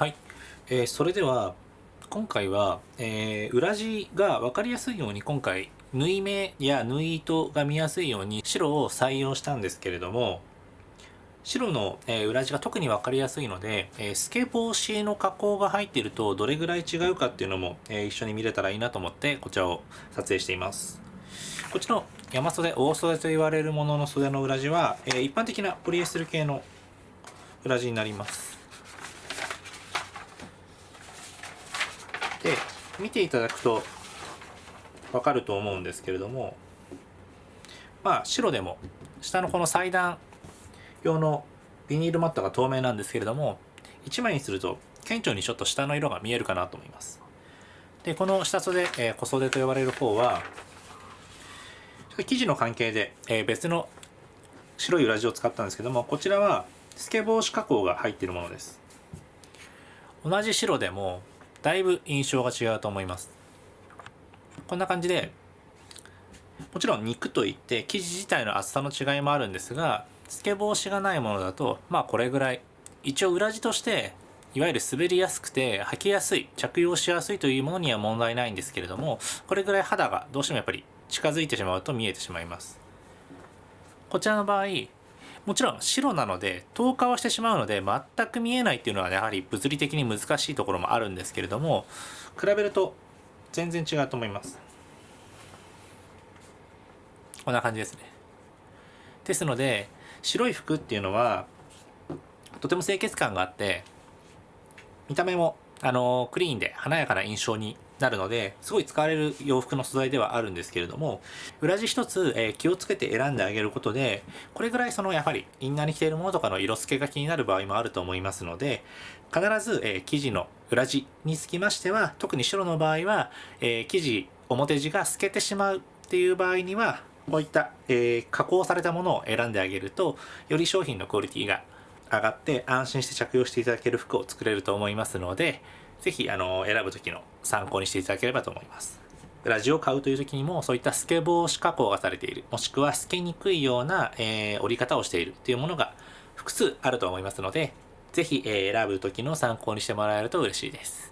はい、それでは今回は、裏地が分かりやすいように今回縫い目や縫い糸が見やすいように白を採用したんですけれども、白の、裏地が特に分かりやすいので、透け防止の加工が入っているとどれぐらい違うかっていうのも、一緒に見れたらいいなと思ってこちらを撮影しています。こっちの山袖、大袖と言われるものの袖の裏地は、一般的なポリエステル系の裏地になります。で、見ていただくと分かると思うんですけれども、白でも下のこの裁断用のビニールマットが透明なんですけれども、1枚にすると顕著にちょっと下の色が見えるかなと思います。で、この下袖、小袖と呼ばれる方は生地の関係で、別の白い裏地を使ったんですけども、こちらは透け防止加工が入っているものです。同じ白でもだいぶ印象が違うと思います。こんな感じで、もちろん肉といって生地自体の厚さの違いもあるんですが、透け防止がないものだとこれぐらい、一応裏地としていわゆる滑りやすくて履きやすい、着用しやすいというものには問題ないんですけれども、これぐらい肌がどうしてもやっぱり近づいてしまうと見えてしまいます。こちらの場合、もちろん白なので透過はしてしまうので全く見えないっていうのはやはり物理的に難しいところもあるんですけれども、比べると全然違うと思います。こんな感じですね。ですので白い服っていうのはとても清潔感があって見た目もクリーンで華やかな印象になるので、すごい使われる洋服の素材ではあるんですけれども、裏地一つ、気をつけて選んであげることで、これぐらいやはりインナーに着ているものとかの色付けが気になる場合もあると思いますので、必ず、生地の裏地につきましては、特に白の場合は、生地表地が透けてしまうっていう場合にはこういった、加工されたものを選んであげると、より商品のクオリティが上がって安心して着用していただける服を作れると思いますので、ぜひ選ぶ時の参考にしていただければと思います。裏地を買うという時にもそういった透け防止加工がされている、もしくは透けにくいような、折り方をしているというものが複数あると思いますので、ぜひ、選ぶ時の参考にしてもらえると嬉しいです。